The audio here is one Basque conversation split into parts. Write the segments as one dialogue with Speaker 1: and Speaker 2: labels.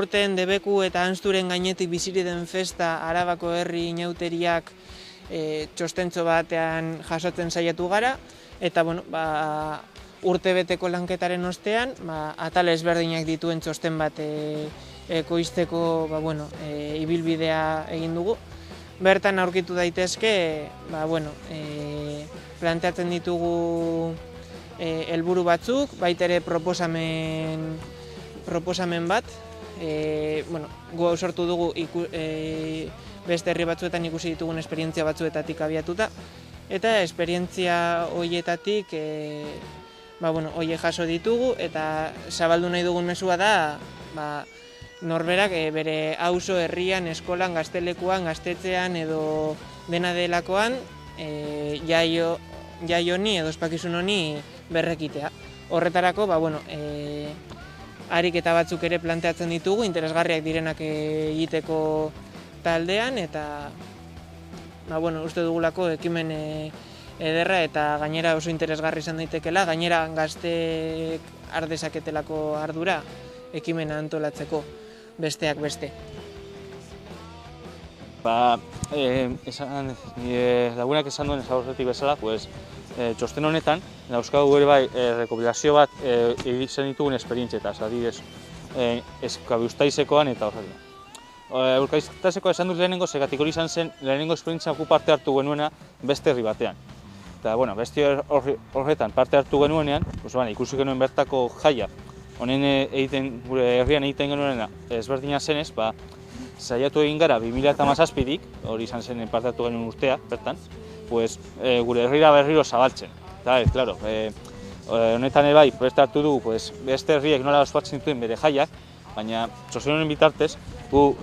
Speaker 1: aurten Debeku eta Anzturen gainetik biziri den festa Arabako herri inauteriak txostentxo batean jasotzen saiatu gara, eta urtebeteko lanketaren ostean, atal ezberdinak dituen txosten bat ekoizteko ibilbidea egin dugu. Bertan aurkitu daitezke, planteatzen ditugu helburu batzuk, baita ere proposamen bat. Gu sortu dugu beste herri batzuetan ikusi ditugun esperientzia batzuetatik abiatuta, eta esperientzia horietatik horiek jaso ditugu, eta zabaldu nahi dugun mezua da norberak bere auzo, herrian, eskolan, gaztelekuan, gaztetxean edo dena delakoan jai honi edo ospakizun honi berrekitea. Horretarako, ariketa batzuk ere planteatzen ditugu, interesgarriak direnak egiteko taldean, eta uste dugulako ekimen ederra eta gainera oso interesgarri izan daitekela, gainera gazteek har dezaketelako ardura ekimena antolatzeko besteak beste.
Speaker 2: Lagunak esan duen aurretik bezala, txosten honetan dauzkagu ere bai rekopilazio bat egiten ditugun esperientzietaz, adibidez Euskabustaizekoan eta horretan. Euskabustaizekoa esan dut lehenengo, zegatik hori izan zen lehenengo esperientziako parte hartu genuena beste herri batean. Eta beste horretan parte hartu genuenean, ikusi genuen bertako jaia, honen gure herrian egiten genuena ezberdina zenez, saiatu egin gara 2017-dik, hori izan zen parte hartu genuen urtea, bertan, gure herrira berriro zabaltzen. Eta, honetan ere bai, preste hartu dugu beste herriek nola ospatzen dituen bere jaiak, baina txosten honen bitartez, gu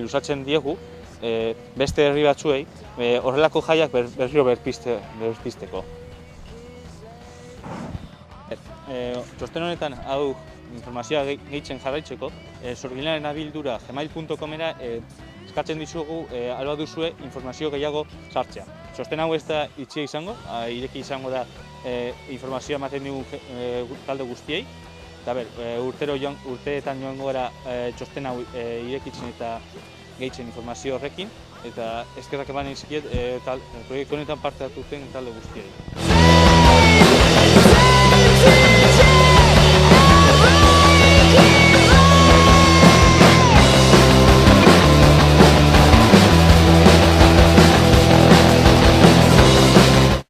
Speaker 2: luzatzen diegu beste herri batzuei horrelako jaiak berriro berpizteko. Txosten honetan hau informazioa gehitzen jarraitzeko, sorginaren abildura gmail.comera eskatzen dizugu alba duzue informazio gehiago sartzea. Txosten hau ez da itxia izango, ireki izango da informazioa ematen dugu talde guztiei. Eta urteetan joango gara txosten hau irekitzen eta gehitzen informazio horrekin, eta eskerrak eman izkiet proiektu honetan parte hartu zen talde guztiei.